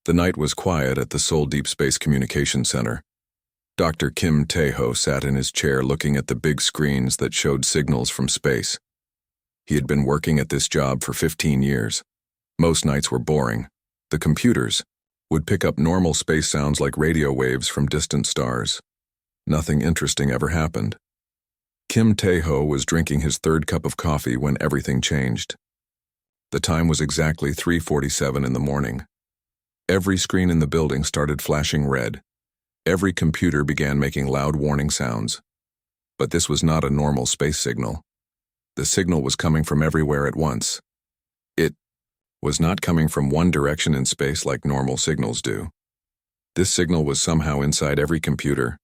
The night was quiet at the Seoul Deep Space Communication Center. Dr. Kim Tae-ho sat in his chair looking at the big screens that showed signals from space. He had been working at this job for 15 years. Most nights were boring. The computers would pick up normal space sounds like radio waves from distant stars. Nothing interesting ever happened. Kim Tae-ho was drinking his third cup of coffee when everything changed. The time was exactly 3:47 in the morning. Every screen in the building started flashing red. Every computer began making loud warning sounds. But this was not a normal space signal. The signal was coming from everywhere at once. It was not coming from one direction in space like normal signals do. This signal was somehow inside every computer,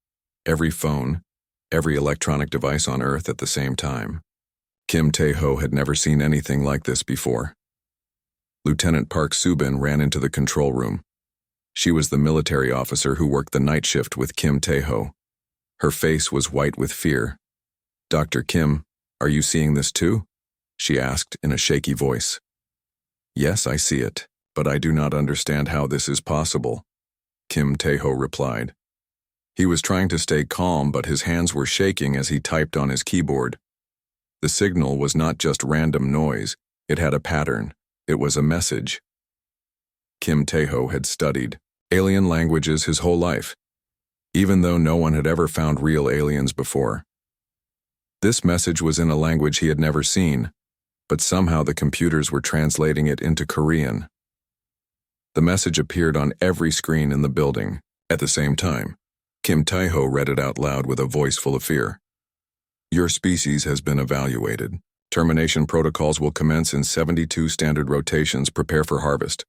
every phone, every electronic device on Earth at the same time. Kim Tae-ho had never seen anything like this before. Lieutenant Park Soo-bin ran into the control room. She was the military officer who worked the night shift with Kim Tae-ho. Her face was white with fear. "Dr. Kim, are you seeing this too?" she asked in a shaky voice. "Yes, I see it, but I do not understand how this is possible," Kim Tae-ho replied. He was trying to stay calm, but his hands were shaking as he typed on his keyboard. The signal was not just random noise, it had a pattern. It was a message. Kim Tae-ho had studied alien languages his whole life, even though no one had ever found real aliens before. This message was in a language he had never seen, but somehow the computers were translating it into Korean. The message appeared on every screen in the building. At the same time, Kim Tae-ho read it out loud with a voice full of fear. "Your species has been evaluated. Termination protocols will commence in 72 standard rotations. Prepare for harvest."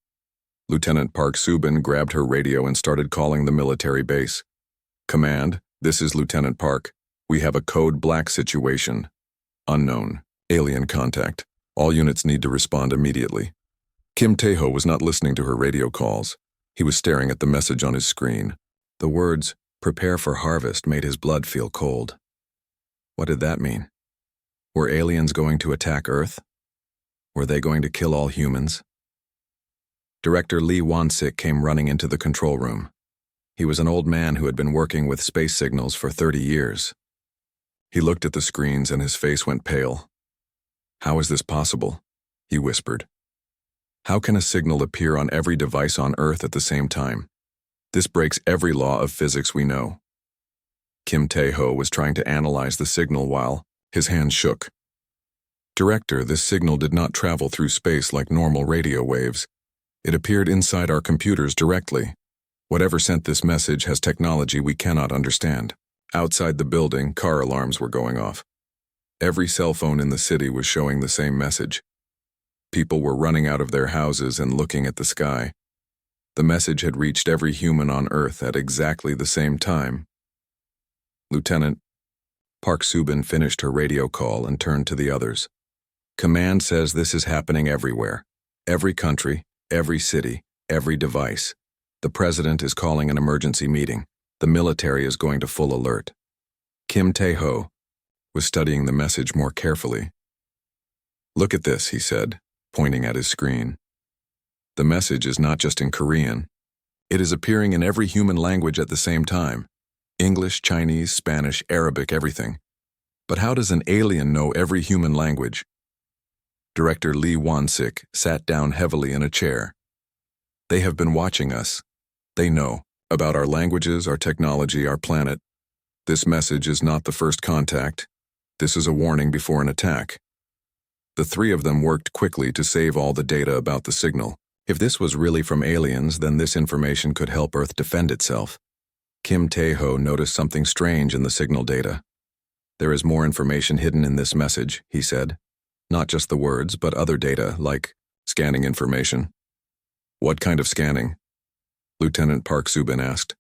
Lieutenant Park Soo-bin grabbed her radio and started calling the military base. "Command, this is Lieutenant Park. We have a code black situation. Unknown. Alien contact. All units need to respond immediately." Kim Tae-ho was not listening to her radio calls. He was staring at the message on his screen. The words, "prepare for harvest," made his blood feel cold. What did that mean? Were aliens going to attack Earth? Were they going to kill all humans? Director Lee Won-sik came running into the control room. He was an old man who had been working with space signals for 30 years. He looked at the screens and his face went pale. "How is this possible?" he whispered. "How can a signal appear on every device on Earth at the same time? This breaks every law of physics we know." Kim Tae-ho was trying to analyze the signal while his hands shook. "Director, this signal did not travel through space like normal radio waves. It appeared inside our computers directly. Whatever sent this message has technology we cannot understand." Outside the building, car alarms were going off. Every cell phone in the city was showing the same message. People were running out of their houses and looking at the sky. The message had reached every human on Earth at exactly the same time. Lieutenant Park Soo-bin finished her radio call and turned to the others. "Command says this is happening everywhere. Every country, every city, every device. The president is calling an emergency meeting. The military is going to full alert." Kim Tae-ho was studying the message more carefully. "Look at this," he said, pointing at his screen. "The message is not just in Korean. It is appearing in every human language at the same time. English, Chinese, Spanish, Arabic, everything. But how does an alien know every human language?" Director Lee Won-sik sat down heavily in a chair. "They have been watching us. They know about our languages, our technology, our planet. This message is not the first contact. This is a warning before an attack." The three of them worked quickly to save all the data about the signal. If this was really from aliens, then this information could help Earth defend itself. Kim Tae-ho noticed something strange in the signal data. "There is more information hidden in this message," he said. "Not just the words, but other data, like scanning information." "What kind of scanning?" Lieutenant Park Soo-bin asked.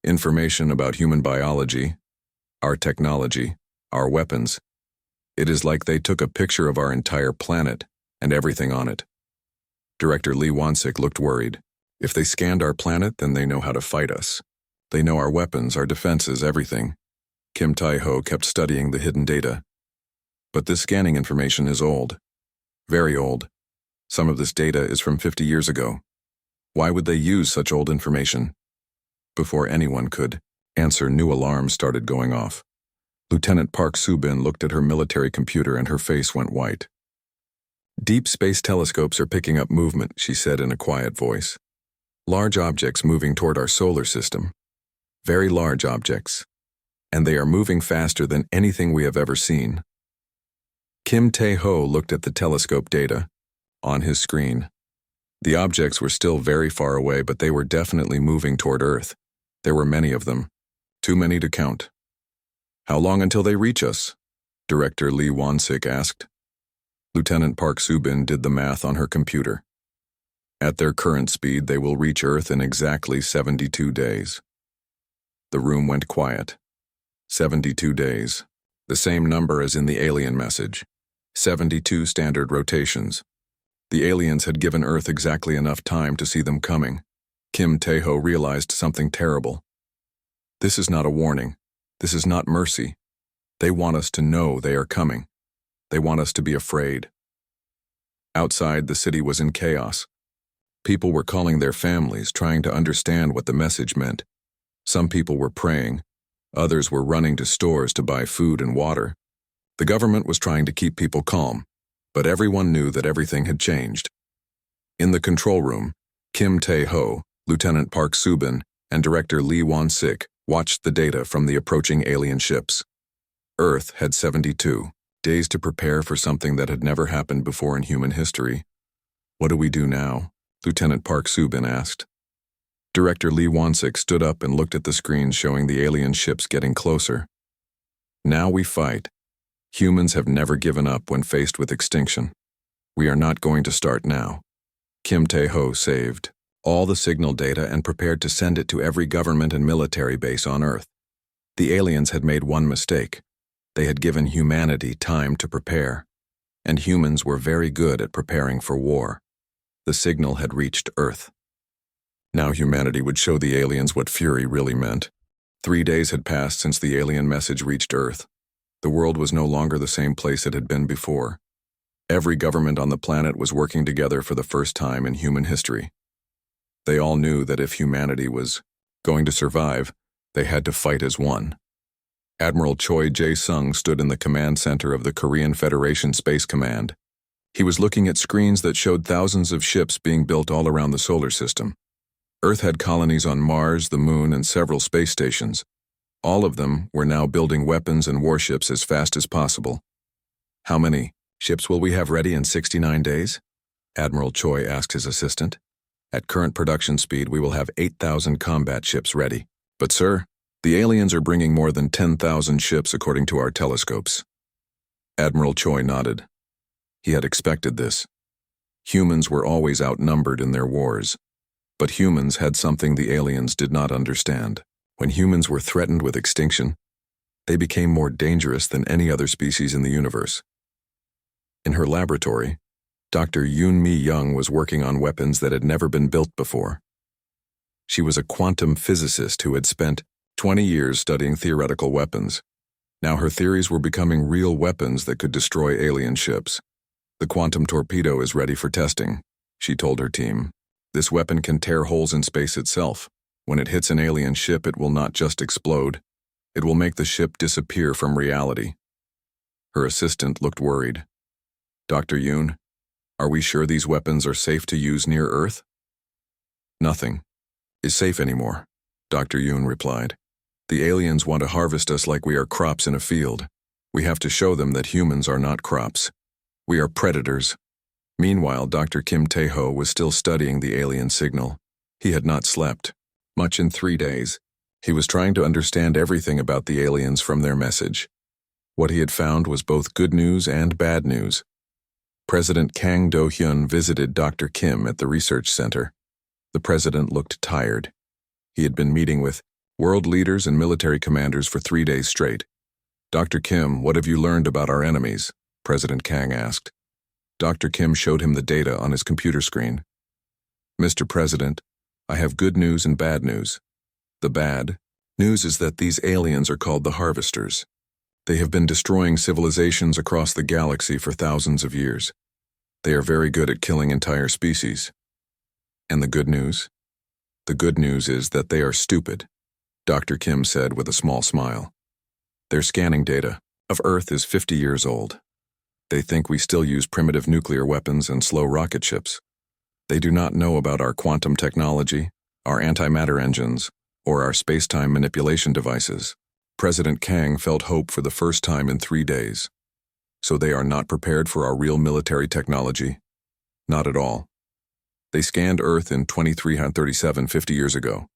"Information about human biology, our technology, our weapons. It is like they took a picture of our entire planet and everything on it." Director Lee Won-sik looked worried. "If they scanned our planet, then they know how to fight us. They know our weapons, our defenses, everything." Kim Tae-ho kept studying the hidden data. "But this scanning information is old. Very old. Some of this data is from 50 years ago. Why would they use such old information? Before anyone could answer, new alarms started going off. Lieutenant Park Subin looked at her military computer and her face went white. Deep space telescopes are picking up movement, she said in a quiet voice. Large objects moving toward our solar system. Very large objects. And they are moving faster than anything we have ever seen. Kim Tae-ho looked at the telescope data on his screen. The objects were still very far away, but they were definitely moving toward Earth. There were many of them. Too many to count. How long until they reach us? Director Lee Won-sik asked. Lieutenant Park Subin did the math on her computer. At their current speed, they will reach Earth in exactly 72 days. The room went quiet. 72 days. The same number as in the alien message. 72 standard rotations. The aliens had given Earth exactly enough time to see them coming. Kim Tae-ho realized something terrible. This is not a warning. This is not mercy. They want us to know they are coming. They want us to be afraid. Outside, the city was in chaos. People were calling their families, trying to understand what the message meant. Some people were praying. Others were running to stores to buy food and water. The government was trying to keep people calm, but everyone knew that everything had changed. In the control room, Kim Tae-ho, Lieutenant Park Subin, and Director Lee Won-sik watched the data from the approaching alien ships. Earth had 72 days to prepare for something that had never happened before in human history. What do we do now? Lieutenant Park Subin asked. Director Lee Won-sik stood up and looked at the screens showing the alien ships getting closer. Now we fight. Humans have never given up when faced with extinction. We are not going to start now. Kim Tae-ho saved all the signal data and prepared to send it to every government and military base on Earth. The aliens had made one mistake. They had given humanity time to prepare, and humans were very good at preparing for war. The signal had reached Earth. Now humanity would show the aliens what fury really meant. 3 days had passed since the alien message reached Earth. The world was no longer the same place it had been before. Every government on the planet was working together for the first time in human history. They all knew that if humanity was going to survive, they had to fight as one. Admiral Choi Jae-sung stood in the command center of the Korean Federation Space Command. He was looking at screens that showed thousands of ships being built all around the solar system. Earth had colonies on Mars, the Moon, and several space stations. All of them were now building weapons and warships as fast as possible. How many ships will we have ready in 69 days? Admiral Choi asked his assistant. At current production speed, we will have 8,000 combat ships ready. But sir, the aliens are bringing more than 10,000 ships according to our telescopes. Admiral Choi nodded. He had expected this. Humans were always outnumbered in their wars. But humans had something the aliens did not understand. When humans were threatened with extinction, they became more dangerous than any other species in the universe. In her laboratory, Dr. Yoon-mi Young was working on weapons that had never been built before. She was a quantum physicist who had spent 20 years studying theoretical weapons. Now her theories were becoming real weapons that could destroy alien ships. The quantum torpedo is ready for testing, she told her team. This weapon can tear holes in space itself. When it hits an alien ship, it will not just explode. It will make the ship disappear from reality. Her assistant looked worried. Dr. Yoon, are we sure these weapons are safe to use near Earth? Nothing is safe anymore, Dr. Yoon replied. The aliens want to harvest us like we are crops in a field. We have to show them that humans are not crops. We are predators. Meanwhile, Dr. Kim Tae-ho was still studying the alien signal. He had not slept much in 3 days. He was trying to understand everything about the aliens from their message. What he had found was both good news and bad news. President Kang Do-hyun visited Dr. Kim at the research center. The president looked tired. He had been meeting with world leaders and military commanders for 3 days straight. Dr. Kim, what have you learned about our enemies? President Kang asked. Dr. Kim showed him the data on his computer screen. Mr. President, I have good news and bad news. The bad news is that these aliens are called the Harvesters. They have been destroying civilizations across the galaxy for thousands of years. They are very good at killing entire species. And the good news? The good news is that they are stupid, Dr. Kim said with a small smile. Their scanning data of Earth is 50 years old. They think we still use primitive nuclear weapons and slow rocket ships. They do not know about our quantum technology, our antimatter engines, or our space-time manipulation devices. President Kang felt hope for the first time in 3 days. So they are not prepared for our real military technology? Not at all. They scanned Earth in 2337, 50 years ago.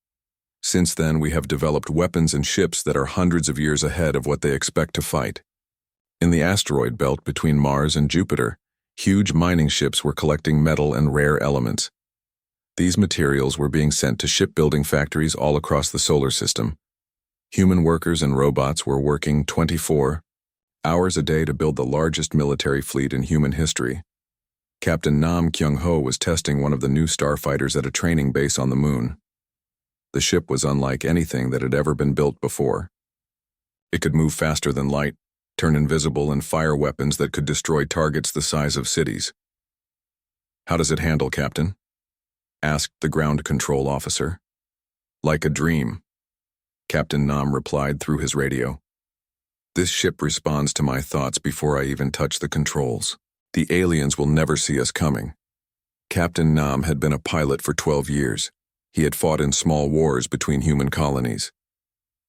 Since then, we have developed weapons and ships that are hundreds of years ahead of what they expect to fight. In the asteroid belt between Mars and Jupiter, huge mining ships were collecting metal and rare elements. These materials were being sent to shipbuilding factories all across the solar system. Human workers and robots were working 24 hours a day to build the largest military fleet in human history. Captain Nam Kyung-ho was testing one of the new starfighters at a training base on the moon. The ship was unlike anything that had ever been built before. It could move faster than light, turn invisible, and fire weapons that could destroy targets the size of cities. "How does it handle, Captain?" asked the ground control officer. "Like a dream," Captain Nam replied through his radio. "This ship responds to my thoughts before I even touch the controls. The aliens will never see us coming." Captain Nam had been a pilot for 12 years. He had fought in small wars between human colonies.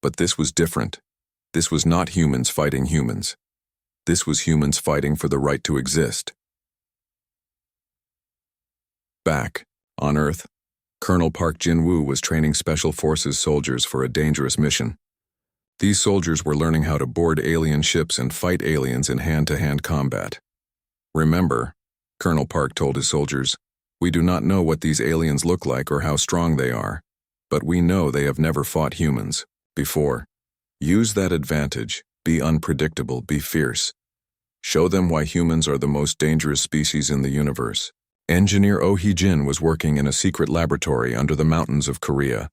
But this was different. This was not humans fighting humans. This was humans fighting for the right to exist. Back on Earth, Colonel Park Jin-woo was training Special Forces soldiers for a dangerous mission. These soldiers were learning how to board alien ships and fight aliens in hand-to-hand combat. "Remember," Colonel Park told his soldiers, "we do not know what these aliens look like or how strong they are, but we know they have never fought humans before. Use that advantage, be unpredictable, be fierce. Show them why humans are the most dangerous species in the universe." Engineer Oh Hee-jin was working in a secret laboratory under the mountains of Korea.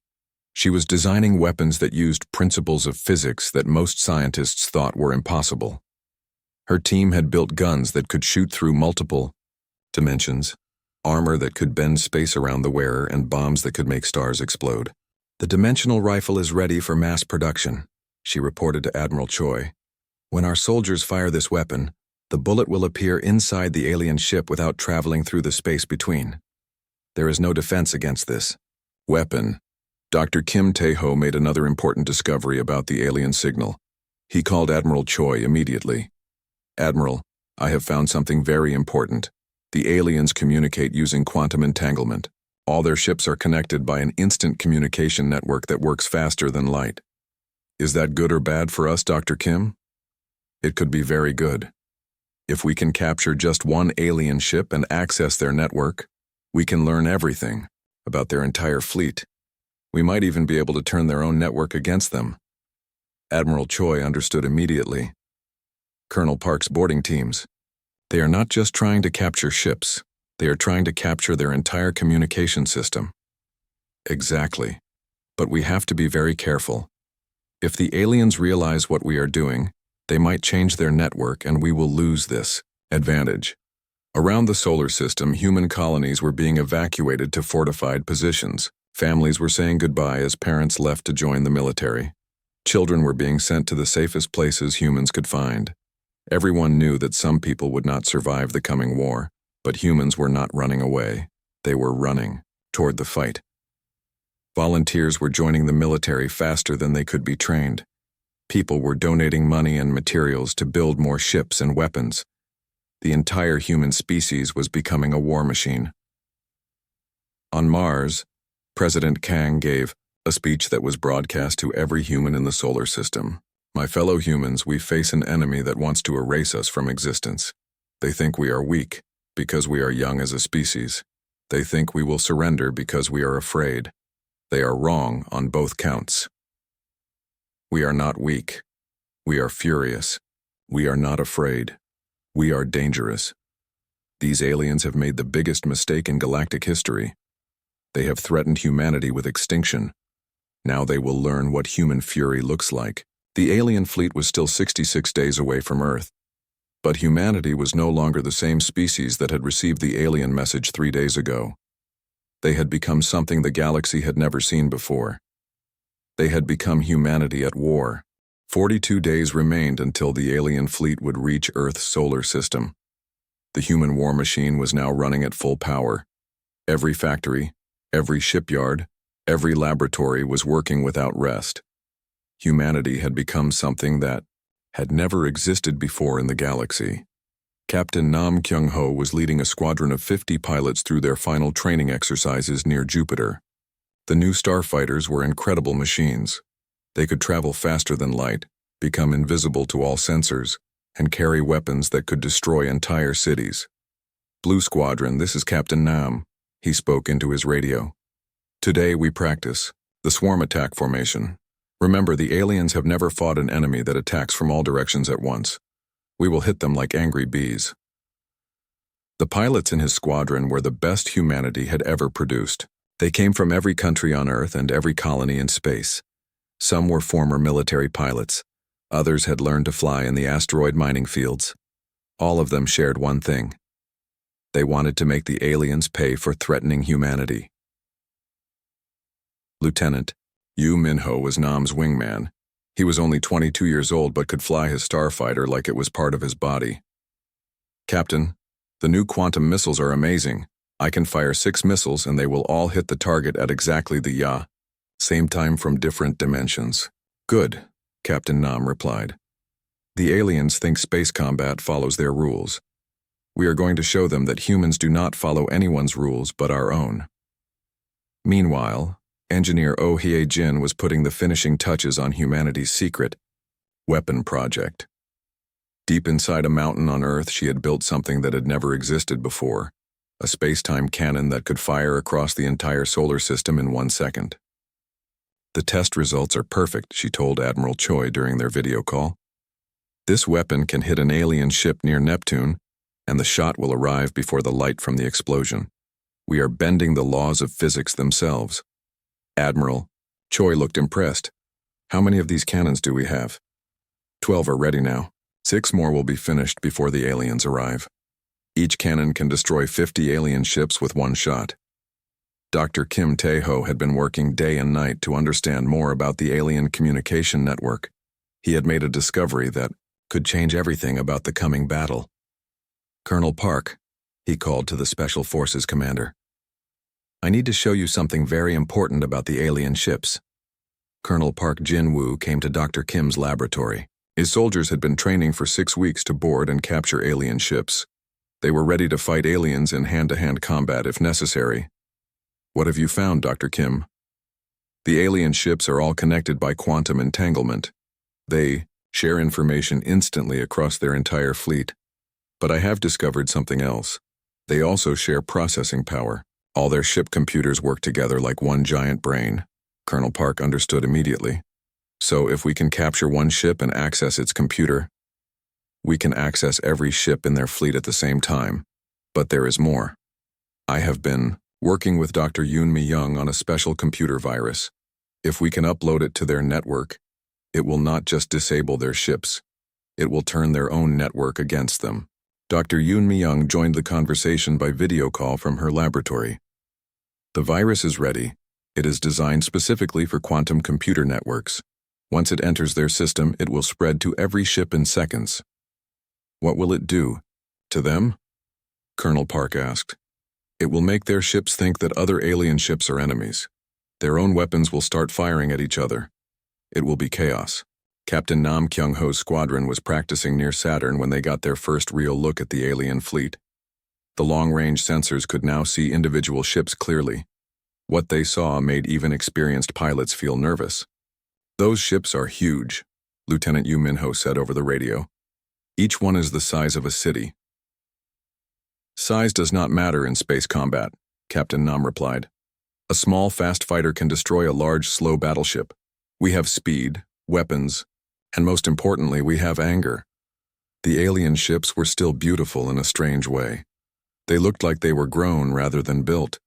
She was designing weapons that used principles of physics that most scientists thought were impossible. Her team had built guns that could shoot through multiple dimensions, armor that could bend space around the wearer, and bombs that could make stars explode. "The dimensional rifle is ready for mass production," she reported to Admiral Choi. "When our soldiers fire this weapon, the bullet will appear inside the alien ship without traveling through the space between. There is no defense against this weapon." Dr. Kim Tae-ho made another important discovery about the alien signal. He called Admiral Choi immediately. "Admiral, I have found something very important. The aliens communicate using quantum entanglement. All their ships are connected by an instant communication network that works faster than light." "Is that good or bad for us, Dr. Kim?" "It could be very good. If we can capture just one alien ship and access their network, we can learn everything about their entire fleet. We might even be able to turn their own network against them." Admiral Choi understood immediately. Colonel Park's boarding teams. They are not just trying to capture ships, they are trying to capture their entire communication system. Exactly. But we have to be very careful. If the aliens realize what we are doing, they might change their network and we will lose this advantage. Around the solar system, human colonies were being evacuated to fortified positions. Families were saying goodbye as parents left to join the military. Children were being sent to the safest places humans could find. Everyone knew that some people would not survive the coming war, but humans were not running away. They were running toward the fight. Volunteers were joining the military faster than they could be trained. People were donating money and materials to build more ships and weapons. The entire human species was becoming a war machine. On Mars, President Kang gave a speech that was broadcast to every human in the solar system. "My fellow humans, we face an enemy that wants to erase us from existence. They think we are weak because we are young as a species. They think we will surrender because we are afraid. They are wrong on both counts. We are not weak. We are furious. We are not afraid. We are dangerous. These aliens have made the biggest mistake in galactic history. They have threatened humanity with extinction. Now they will learn what human fury looks like." The alien fleet was still 66 days away from Earth. But humanity was no longer the same species that had received the alien message 3 days ago. They had become something the galaxy had never seen before. They had become humanity at war. 42 days remained until the alien fleet would reach Earth's solar system. The human war machine was now running at full power. Every factory, every shipyard, every laboratory was working without rest. Humanity had become something that had never existed before in the galaxy. Captain Nam Kyung-ho was leading a squadron of 50 pilots through their final training exercises near Jupiter. The new starfighters were incredible machines. They could travel faster than light, become invisible to all sensors, and carry weapons that could destroy entire cities. "Blue Squadron, this is Captain Nam," he spoke into his radio. "Today we practice the swarm attack formation. Remember, the aliens have never fought an enemy that attacks from all directions at once. We will hit them like angry bees." The pilots in his squadron were the best humanity had ever produced. They came from every country on Earth and every colony in space. Some were former military pilots. Others had learned to fly in the asteroid mining fields. All of them shared one thing. They wanted to make the aliens pay for threatening humanity. Lieutenant Yu Minho was Nam's wingman. He was only 22 years old but could fly his starfighter like it was part of his body. "Captain, the new quantum missiles are amazing. I can fire 6 missiles and they will all hit the target at exactly the same time from different dimensions." "Good," Captain Nam replied. "The aliens think space combat follows their rules. We are going to show them that humans do not follow anyone's rules but our own." Meanwhile, engineer Oh Hye-jin was putting the finishing touches on humanity's secret weapon project. Deep inside a mountain on Earth, she had built something that had never existed before, a space-time cannon that could fire across the entire solar system in 1 second. "The test results are perfect," she told Admiral Choi during their video call. "This weapon can hit an alien ship near Neptune, and the shot will arrive before the light from the explosion. We are bending the laws of physics themselves." "Admiral," Choi looked impressed. "How many of these cannons do we have?" 12 are ready now. 6 more will be finished before the aliens arrive. Each cannon can destroy 50 alien ships with 1 shot." Dr. Kim Tae-ho had been working day and night to understand more about the alien communication network. He had made a discovery that could change everything about the coming battle. "Colonel Park," he called to the Special Forces commander. "I need to show you something very important about the alien ships." Colonel Park Jin-woo came to Dr. Kim's laboratory. His soldiers had been training for 6 weeks to board and capture alien ships. They were ready to fight aliens in hand-to-hand combat if necessary. "What have you found, Dr. Kim?" "The alien ships are all connected by quantum entanglement. They share information instantly across their entire fleet. But I have discovered something else. They also share processing power. All their ship computers work together like one giant brain." Colonel Park understood immediately. "So if we can capture one ship and access its computer, we can access every ship in their fleet at the same time. But there is more. I have been working with Dr. Yoon Mi-young on a special computer virus. If we can upload it to their network, it will not just disable their ships, it will turn their own network against them." Dr. Yoon Mi-young joined the conversation by video call from her laboratory. "The virus is ready. It is designed specifically for quantum computer networks. Once it enters their system, it will spread to every ship in seconds." "What will it do? To them?" Colonel Park asked. "It will make their ships think that other alien ships are enemies. Their own weapons will start firing at each other. It will be chaos." Captain Nam Kyung-ho's squadron was practicing near Saturn when they got their first real look at the alien fleet. The long-range sensors could now see individual ships clearly. What they saw made even experienced pilots feel nervous. "Those ships are huge," Lieutenant Yu Minho said over the radio. "Each one is the size of a city." "Size does not matter in space combat," Captain Nam replied. "A small, fast fighter can destroy a large, slow battleship. We have speed, weapons, and most importantly, we have anger." The alien ships were still beautiful in a strange way. They looked like they were grown rather than built.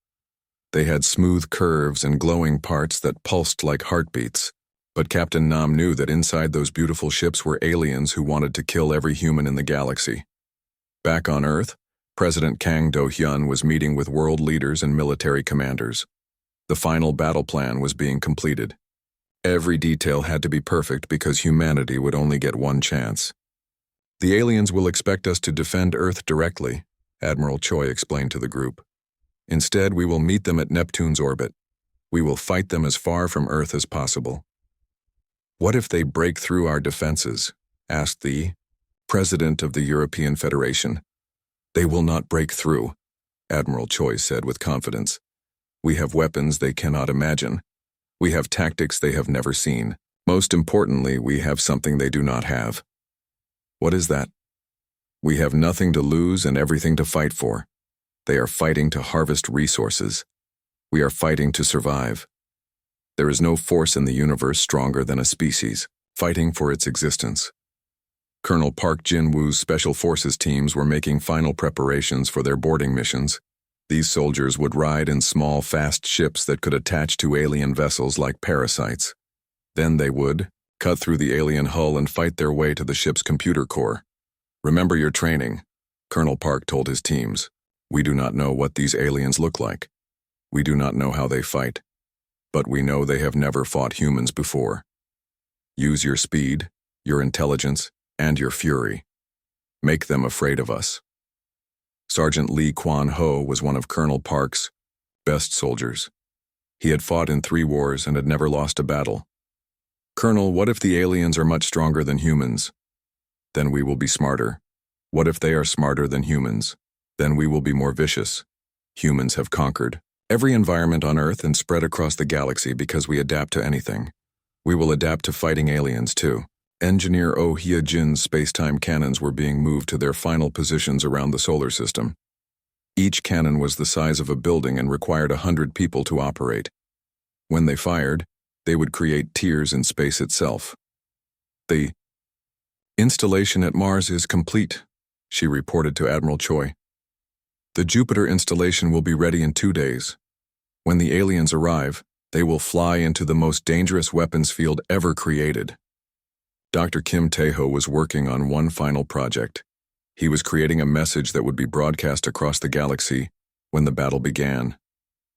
They had smooth curves and glowing parts that pulsed like heartbeats. But Captain Nam knew that inside those beautiful ships were aliens who wanted to kill every human in the galaxy. Back on Earth, President Kang Do-hyun was meeting with world leaders and military commanders. The final battle plan was being completed. Every detail had to be perfect because humanity would only get one chance. "The aliens will expect us to defend Earth directly," Admiral Choi explained to the group. "Instead, we will meet them at Neptune's orbit. We will fight them as far from Earth as possible." "What if they break through our defenses?" asked the President of the European Federation. "They will not break through," Admiral Choi said with confidence. "We have weapons they cannot imagine. We have tactics they have never seen. Most importantly, we have something they do not have." "What is that?" "We have nothing to lose and everything to fight for. They are fighting to harvest resources. We are fighting to survive. There is no force in the universe stronger than a species fighting for its existence." Colonel Park Jin-woo's Special Forces teams were making final preparations for their boarding missions. These soldiers would ride in small, fast ships that could attach to alien vessels like parasites. Then they would cut through the alien hull and fight their way to the ship's computer core. "Remember your training," Colonel Park told his teams. "We do not know what these aliens look like. We do not know how they fight. But we know they have never fought humans before. Use your speed, your intelligence, and your fury. Make them afraid of us." Sergeant Lee Kwan-ho was one of Colonel Park's best soldiers. He had fought in 3 wars and had never lost a battle. "Colonel, what if the aliens are much stronger than humans? Then we will be smarter. What if they are smarter than humans? Then we will be more vicious. Humans have conquered every environment on Earth and spread across the galaxy because we adapt to anything. We will adapt to fighting aliens too." Engineer Oh Hye-jin's space-time cannons were being moved to their final positions around the solar system. Each cannon was the size of a building and required 100 people to operate. When they fired, they would create tears in space itself. "The installation at Mars is complete," she reported to Admiral Choi. "The Jupiter installation will be ready in 2 days. When the aliens arrive, they will fly into the most dangerous weapons field ever created." Dr. Kim Tae-ho was working on one final project. He was creating a message that would be broadcast across the galaxy when the battle began.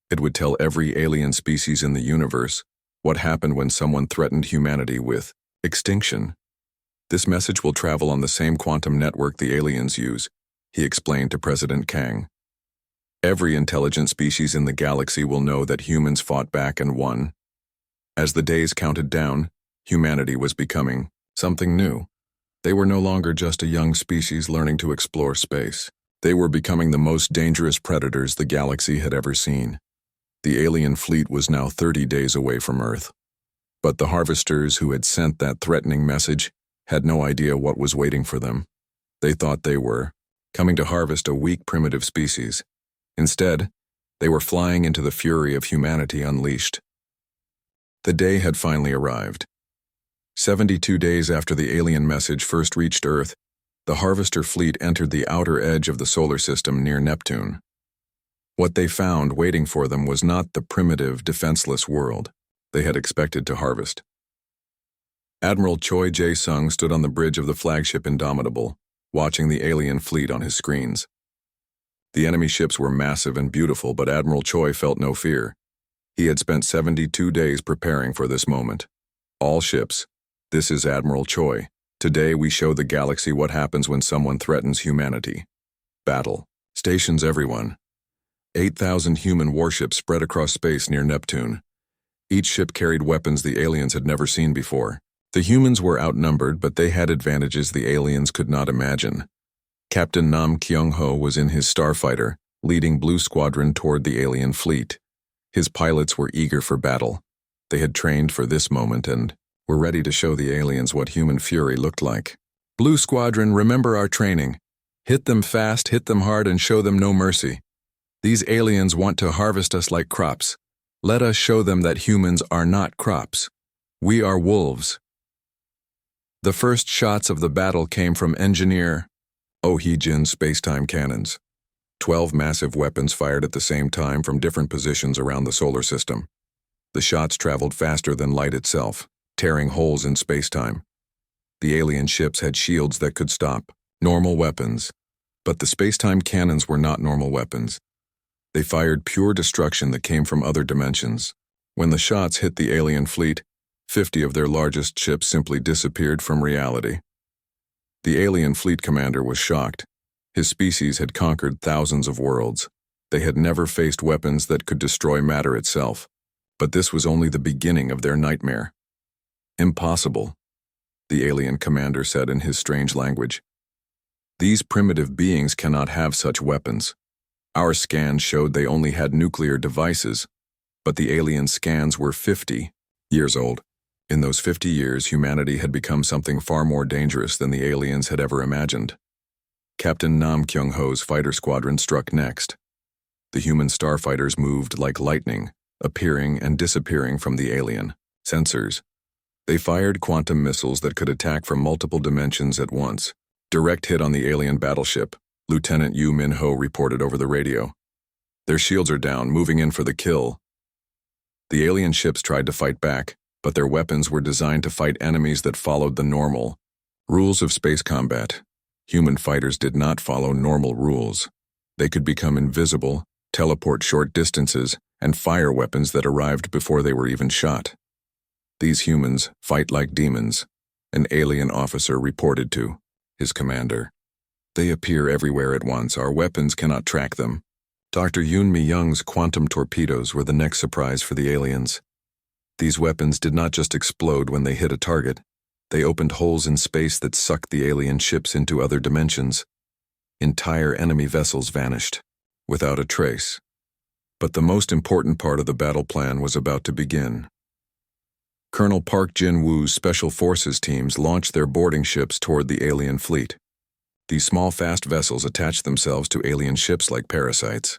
It would tell every alien species in the universe what happened when someone threatened humanity with extinction. "This message will travel on the same quantum network the aliens use," he explained to President Kang. "Every intelligent species in the galaxy will know that humans fought back and won." As the days counted down, humanity was becoming something new. They were no longer just a young species learning to explore space. They were becoming the most dangerous predators the galaxy had ever seen. The alien fleet was now 30 days away from Earth. But the harvesters who had sent that threatening message had no idea what was waiting for them. They thought they were coming to harvest a weak, primitive species. Instead, they were flying into the fury of humanity unleashed. The day had finally arrived. 72 days after the alien message first reached Earth, the Harvester fleet entered the outer edge of the solar system near Neptune. What they found waiting for them was not the primitive, defenseless world they had expected to harvest. Admiral Choi Jae-sung stood on the bridge of the flagship Indomitable, watching the alien fleet on his screens. The enemy ships were massive and beautiful, but Admiral Choi felt no fear. He had spent 72 days preparing for this moment. "All ships, this is Admiral Choi. Today we show the galaxy what happens when someone threatens humanity. Battle. Stations everyone." 8,000 human warships spread across space near Neptune. Each ship carried weapons the aliens had never seen before. The humans were outnumbered, but they had advantages the aliens could not imagine. Captain Nam Kyung-ho was in his starfighter, leading Blue Squadron toward the alien fleet. His pilots were eager for battle. They had trained for this moment and were ready to show the aliens what human fury looked like. "Blue Squadron, remember our training. Hit them fast, hit them hard, and show them no mercy. These aliens want to harvest us like crops. Let us show them that humans are not crops. We are wolves." The first shots of the battle came from Engineer Oh Hye-jin's space-time cannons. 12 massive weapons fired at the same time from different positions around the solar system. The shots traveled faster than light itself, tearing holes in space-time. The alien ships had shields that could stop normal weapons, But the space-time cannons were not normal weapons. They fired pure destruction that came from other dimensions. When the shots hit the alien fleet, 50 of their largest ships simply disappeared from reality. The alien fleet commander was shocked. His species had conquered thousands of worlds. They had never faced weapons that could destroy matter itself. But this was only the beginning of their nightmare. Impossible, the alien commander said in his strange language. These primitive beings cannot have such weapons. Our scans showed they only had nuclear devices, but the alien scans were 50 years old. In those 50 years, humanity had become something far more dangerous than the aliens had ever imagined. Captain Nam Kyung-ho's fighter squadron struck next. The human starfighters moved like lightning, appearing and disappearing from the alien sensors. They fired quantum missiles that could attack from multiple dimensions at once. Direct hit on the alien battleship, Lieutenant Yu Min-ho reported over the radio. Their shields are down, moving in for the kill. The alien ships tried to fight back, but their weapons were designed to fight enemies that followed the normal rules of space combat. Human fighters did not follow normal rules. They could become invisible, teleport short distances, and fire weapons that arrived before they were even shot. These humans fight like demons, an alien officer reported to his commander. They appear everywhere at once. Our weapons cannot track them. Dr. Yoon Mi-young's quantum torpedoes were the next surprise for the aliens. These weapons did not just explode when they hit a target. They opened holes in space that sucked the alien ships into other dimensions. Entire enemy vessels vanished, without a trace. But the most important part of the battle plan was about to begin. Colonel Park Jin-woo's Special Forces teams launched their boarding ships toward the alien fleet. These small, fast vessels attached themselves to alien ships like parasites.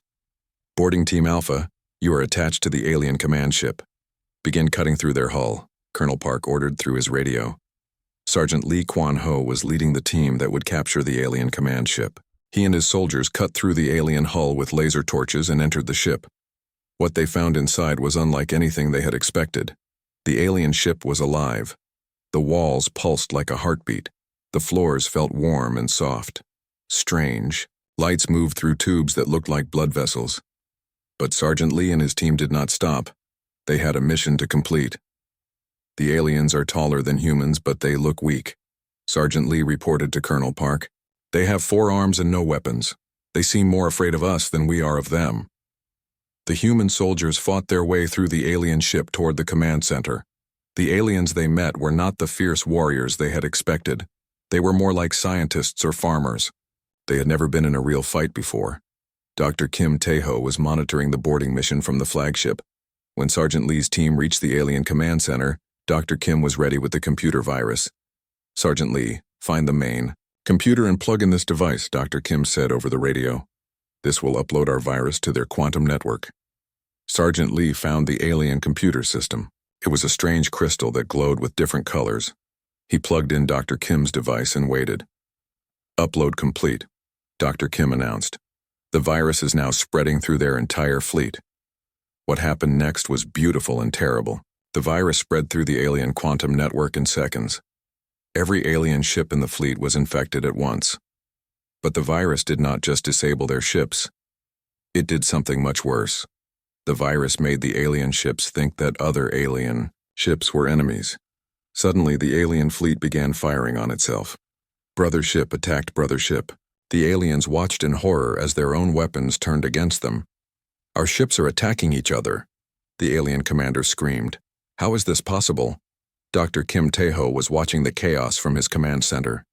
Boarding Team Alpha, you are attached to the alien command ship. Begin cutting through their hull, Colonel Park ordered through his radio. Sergeant Lee Kwan-ho was leading the team that would capture the alien command ship. He and his soldiers cut through the alien hull with laser torches and entered the ship. What they found inside was unlike anything they had expected. The alien ship was alive. The walls pulsed like a heartbeat. The floors felt warm and soft. Strange. Lights moved through tubes that looked like blood vessels. But Sergeant Lee and his team did not stop. They had a mission to complete. The aliens are taller than humans, but they look weak. Sergeant Lee reported to Colonel Park. They have 4 arms and no weapons. They seem more afraid of us than we are of them. The human soldiers fought their way through the alien ship toward the command center. The aliens they met were not the fierce warriors they had expected. They were more like scientists or farmers. They had never been in a real fight before. Dr. Kim Tae-ho was monitoring the boarding mission from the flagship. When Sergeant Lee's team reached the alien command center, Dr. Kim was ready with the computer virus. Sergeant Lee, find the main computer and plug in this device, Dr. Kim said over the radio. This will upload our virus to their quantum network. Sergeant Lee found the alien computer system. It was a strange crystal that glowed with different colors. He plugged in Dr. Kim's device and waited. Upload complete, Dr. Kim announced. The virus is now spreading through their entire fleet. What happened next was beautiful and terrible. The virus spread through the alien quantum network in seconds. Every alien ship in the fleet was infected at once. But the virus did not just disable their ships. It did something much worse. The virus made the alien ships think that other alien ships were enemies. Suddenly, the alien fleet began firing on itself. Brother ship attacked brother ship. The aliens watched in horror as their own weapons turned against them. Our ships are attacking each other, the alien commander screamed. How is this possible? Dr. Kim Tae-ho was watching the chaos from his command center.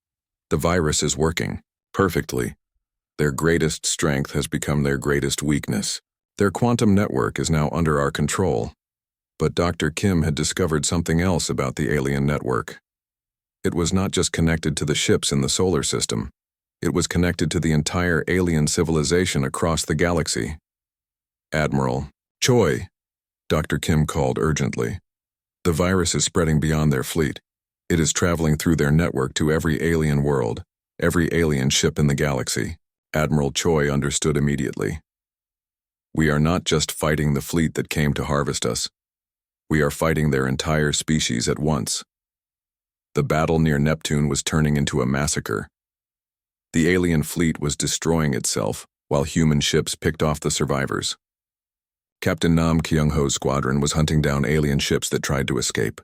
The virus is working perfectly. Their greatest strength has become their greatest weakness. Their quantum network is now under our control. But Dr. Kim had discovered something else about the alien network. It was not just connected to the ships in the solar system. It was connected to the entire alien civilization across the galaxy. Admiral Choi, Dr. Kim called urgently. The virus is spreading beyond their fleet. It is traveling through their network to every alien world, every alien ship in the galaxy. Admiral Choi understood immediately. We are not just fighting the fleet that came to harvest us. We are fighting their entire species at once. The battle near Neptune was turning into a massacre. The alien fleet was destroying itself while human ships picked off the survivors. Captain Nam Kyung-ho's squadron was hunting down alien ships that tried to escape.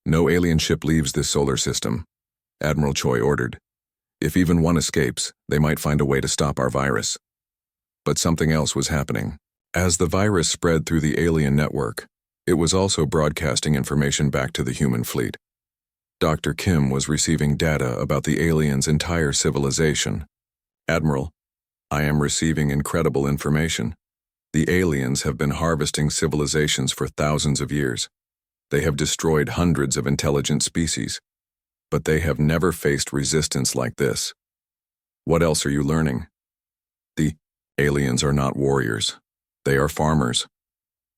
No alien ship leaves this solar system, Admiral Choi ordered. If even one escapes, they might find a way to stop our virus. But something else was happening. As the virus spread through the alien network, it was also broadcasting information back to the human fleet. Dr. Kim was receiving data about the aliens' entire civilization. Admiral, I am receiving incredible information. The aliens have been harvesting civilizations for thousands of years. They have destroyed hundreds of intelligent species. But they have never faced resistance like this. What else are you learning? The aliens are not warriors. They are farmers.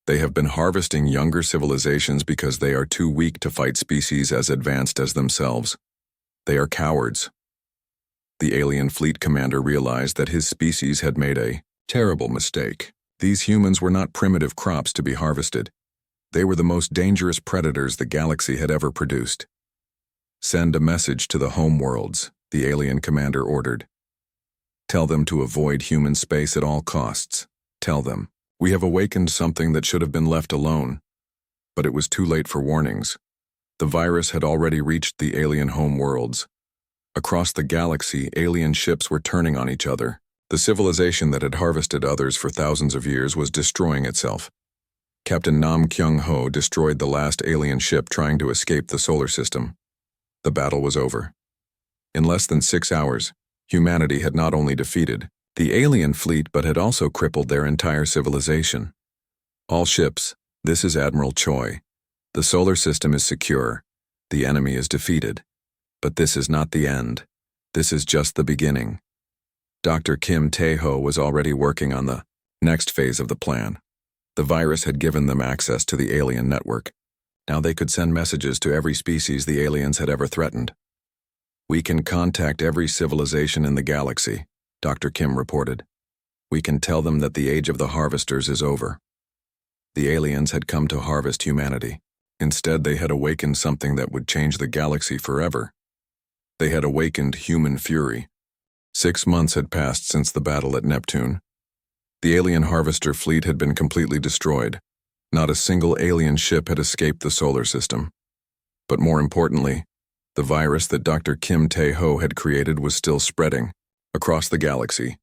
They have been harvesting younger civilizations because they are too weak to fight species as advanced as themselves. They are cowards. The alien fleet commander realized that his species had made a terrible mistake. These humans were not primitive crops to be harvested. They were the most dangerous predators the galaxy had ever produced. Send a message to the homeworlds, the alien commander ordered. Tell them to avoid human space at all costs. Tell them, we have awakened something that should have been left alone. But it was too late for warnings. The virus had already reached the alien homeworlds. Across the galaxy, alien ships were turning on each other. The civilization that had harvested others for thousands of years was destroying itself. Captain Nam Kyung-ho destroyed the last alien ship trying to escape the solar system. The battle was over. In less than 6 hours, humanity had not only defeated the alien fleet but had also crippled their entire civilization. All ships, this is Admiral Choi. The solar system is secure. The enemy is defeated. But this is not the end. This is just the beginning. Dr. Kim Tae-ho was already working on the next phase of the plan. The virus had given them access to the alien network. Now they could send messages to every species the aliens had ever threatened. We can contact every civilization in the galaxy, Dr. Kim reported. We can tell them that the age of the harvesters is over. The aliens had come to harvest humanity. Instead, they had awakened something that would change the galaxy forever. They had awakened human fury. 6 months had passed since the battle at Neptune. The alien harvester fleet had been completely destroyed. Not a single alien ship had escaped the solar system. But more importantly, the virus that Dr. Kim Tae-ho had created was still spreading across the galaxy,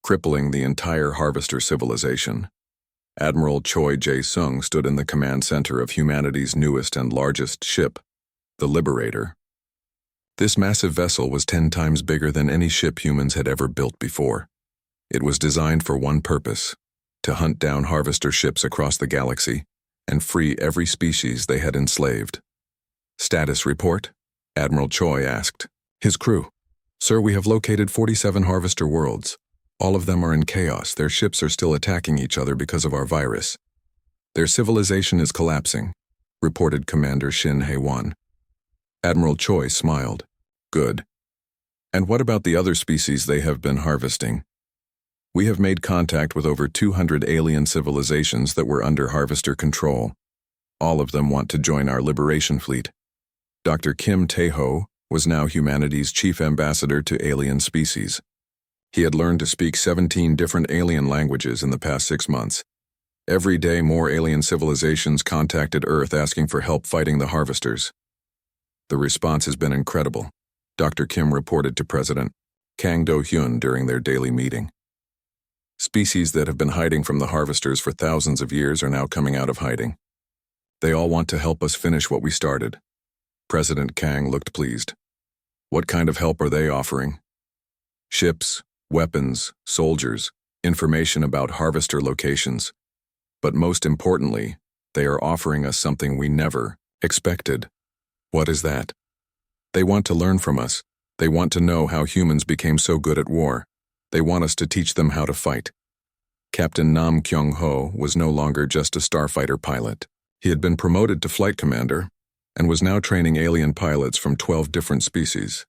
crippling the entire harvester civilization. Admiral Choi Jae-sung stood in the command center of humanity's newest and largest ship, the Liberator. This massive vessel was 10 times bigger than any ship humans had ever built before. It was designed for one purpose: to hunt down harvester ships across the galaxy and free every species they had enslaved. Status report? Admiral Choi asked. His crew. Sir, we have located 47 harvester worlds. All of them are in chaos. Their ships are still attacking each other because of our virus. Their civilization is collapsing, reported Commander Shin Hae-won. Admiral Choi smiled. Good. And what about the other species they have been harvesting? We have made contact with over 200 alien civilizations that were under harvester control. All of them want to join our liberation fleet. Dr. Kim Tae-ho was now humanity's chief ambassador to alien species. He had learned to speak 17 different alien languages in the past 6 months. Every day, more alien civilizations contacted Earth asking for help fighting the harvesters. The response has been incredible, Dr. Kim reported to President Kang Do-hyun during their daily meeting. Species that have been hiding from the harvesters for thousands of years are now coming out of hiding. They all want to help us finish what we started. President Kang looked pleased. What kind of help are they offering? Ships, weapons, soldiers, information about harvester locations. But most importantly, they are offering us something we never expected. What is that? They want to learn from us. They want to know how humans became so good at war. They want us to teach them how to fight. Captain Nam Kyung-ho was no longer just a starfighter pilot. He had been promoted to flight commander and was now training alien pilots from 12 different species.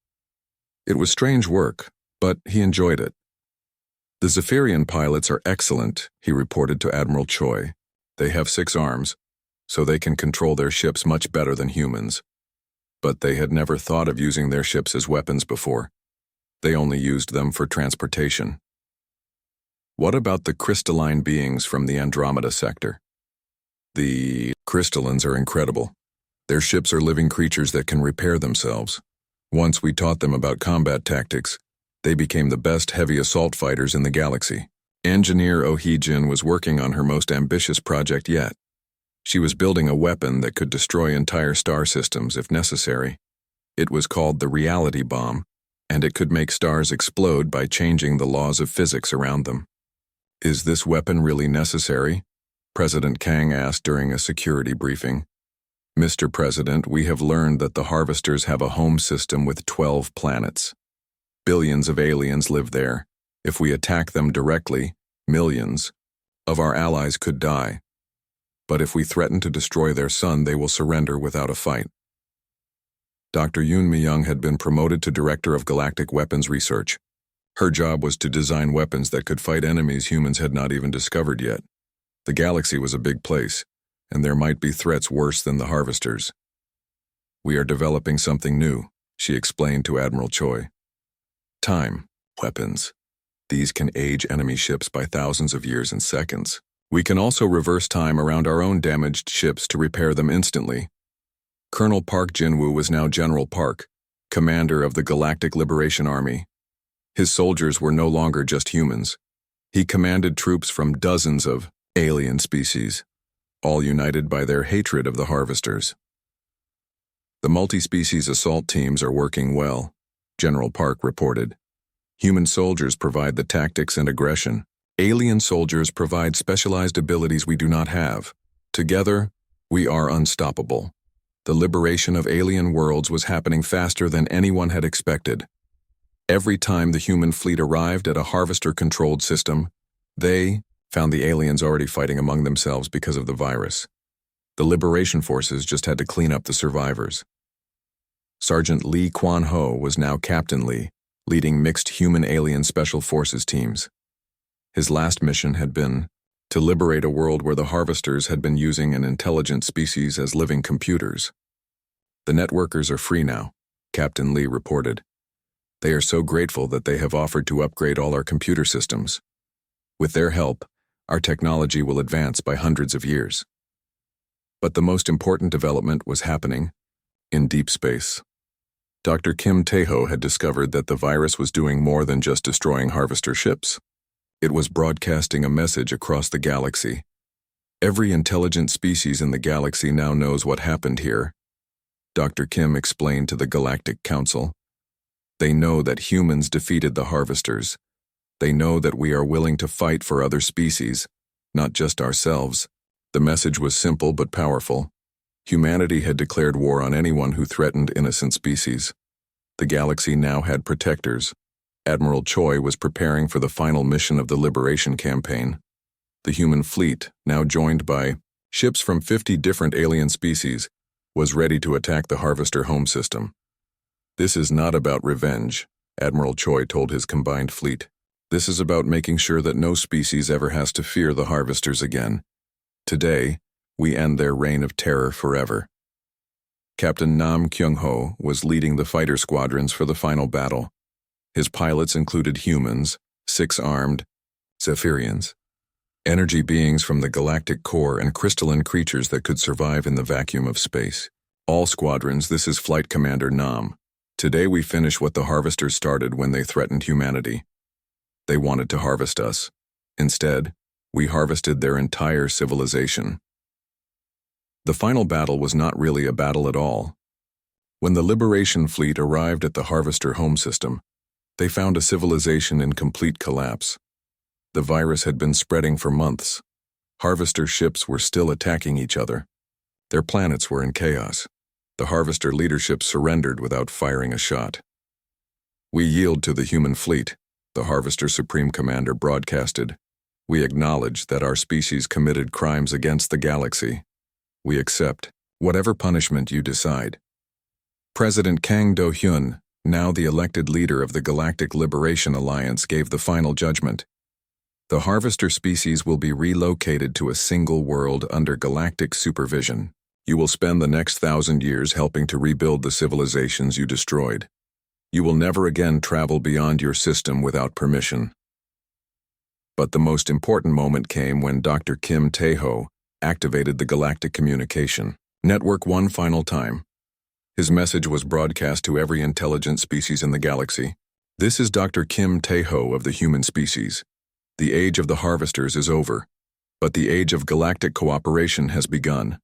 It was strange work, but he enjoyed it. The Zephyrian pilots are excellent, he reported to Admiral Choi. They have 6 arms, so they can control their ships much better than humans. But they had never thought of using their ships as weapons before. They only used them for transportation. What about the crystalline beings from the Andromeda sector? The crystallines are incredible. Their ships are living creatures that can repair themselves. Once we taught them about combat tactics, they became the best heavy assault fighters in the galaxy. Engineer Oh-hee-jin was working on her most ambitious project yet. She was building a weapon that could destroy entire star systems if necessary. It was called the reality bomb, and it could make stars explode by changing the laws of physics around them. Is this weapon really necessary? President Kang asked during a security briefing. Mr. President, we have learned that the Harvesters have a home system with 12 planets. Billions of aliens live there. If we attack them directly, millions of our allies could die. But if we threaten to destroy their sun, they will surrender without a fight. Dr. Yoon Mi-young had been promoted to Director of Galactic Weapons Research. Her job was to design weapons that could fight enemies humans had not even discovered yet. The galaxy was a big place, and there might be threats worse than the Harvesters. We are developing something new, she explained to Admiral Choi. Time weapons. These can age enemy ships by thousands of years in seconds. We can also reverse time around our own damaged ships to repair them instantly. Colonel Park Jin-woo was now General Park, commander of the Galactic Liberation Army. His soldiers were no longer just humans. He commanded troops from dozens of alien species, all united by their hatred of the Harvesters. The multi-species assault teams are working well, General Park reported. Human soldiers provide the tactics and aggression. Alien soldiers provide specialized abilities we do not have. Together, we are unstoppable. The liberation of alien worlds was happening faster than anyone had expected. Every time the human fleet arrived at a Harvester-controlled system, they found the aliens already fighting among themselves because of the virus. The liberation forces just had to clean up the survivors. Sergeant Lee Kwan-ho was now Captain Lee, leading mixed human-alien special forces teams. His last mission had been to liberate a world where the Harvesters had been using an intelligent species as living computers. The networkers are free now, Captain Lee reported. They are so grateful that they have offered to upgrade all our computer systems. With their help, our technology will advance by hundreds of years. But the most important development was happening in deep space. Dr. Kim Tae-ho had discovered that the virus was doing more than just destroying Harvester ships. It was broadcasting a message across the galaxy. Every intelligent species in the galaxy now knows what happened here. Dr. Kim explained to the Galactic Council. They know that humans defeated the Harvesters. They know that we are willing to fight for other species, not just ourselves. The message was simple but powerful. Humanity had declared war on anyone who threatened innocent species. The galaxy now had protectors. Admiral Choi was preparing for the final mission of the Liberation Campaign. The human fleet, now joined by ships from 50 different alien species, was ready to attack the Harvester home system. This is not about revenge, Admiral Choi told his combined fleet. This is about making sure that no species ever has to fear the Harvesters again. Today, we end their reign of terror forever. Captain Nam Kyung-ho was leading the fighter squadrons for the final battle. His pilots included humans, 6 armed Zephyrians, energy beings from the galactic core, and crystalline creatures that could survive in the vacuum of space. All squadrons, this is Flight Commander Nam. Today we finish what the Harvesters started when they threatened humanity. They wanted to harvest us. Instead, we harvested their entire civilization. The final battle was not really a battle at all. When the Liberation Fleet arrived at the Harvester home system, they found a civilization in complete collapse. The virus had been spreading for months. Harvester ships were still attacking each other. Their planets were in chaos. The Harvester leadership surrendered without firing a shot. We yield to the human fleet, the Harvester Supreme Commander broadcasted. We acknowledge that our species committed crimes against the galaxy. We accept whatever punishment you decide. President Kang Do-hyun, now the elected leader of the Galactic Liberation Alliance, gave the final judgment. The Harvester species will be relocated to a single world under galactic supervision. You will spend the next 1,000 years helping to rebuild the civilizations you destroyed. You will never again travel beyond your system without permission. But the most important moment came when Dr. Kim Tae-ho activated the Galactic Communication Network one final time. His message was broadcast to every intelligent species in the galaxy. This is Dr. Kim Tae-ho of the human species. The age of the harvesters is over, but the age of galactic cooperation has begun.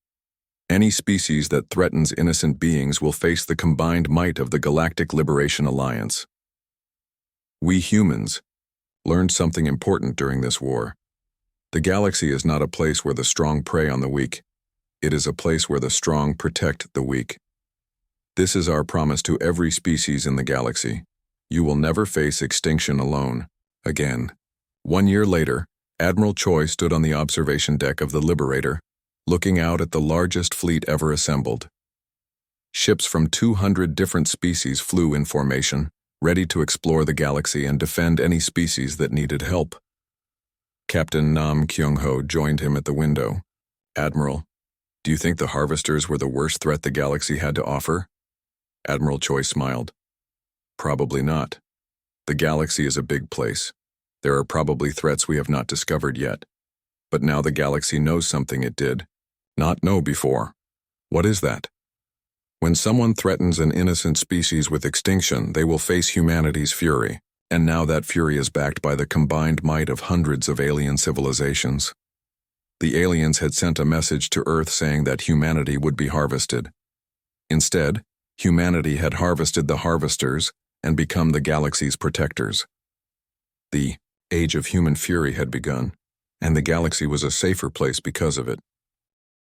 Any species that threatens innocent beings will face the combined might of the Galactic Liberation Alliance. We humans learned something important during this war. The galaxy is not a place where the strong prey on the weak. It is a place where the strong protect the weak. This is our promise to every species in the galaxy. You will never face extinction alone again. 1 year later, Admiral Choi stood on the observation deck of the Liberator, looking out at the largest fleet ever assembled. Ships from 200 different species flew in formation, ready to explore the galaxy and defend any species that needed help. Captain Nam Kyung-ho joined him at the window. "Admiral, do you think the harvesters were the worst threat the galaxy had to offer?" Admiral Choi smiled. "Probably not. The galaxy is a big place. There are probably threats we have not discovered yet. But now the galaxy knows something it did not know before. What is that? When someone threatens an innocent species with extinction, they will face humanity's fury, and now that fury is backed by the combined might of hundreds of alien civilizations. The aliens had sent a message to Earth saying that humanity would be harvested. Instead, humanity had harvested the harvesters and become the galaxy's protectors. The age of human fury had begun, and the galaxy was a safer place because of it.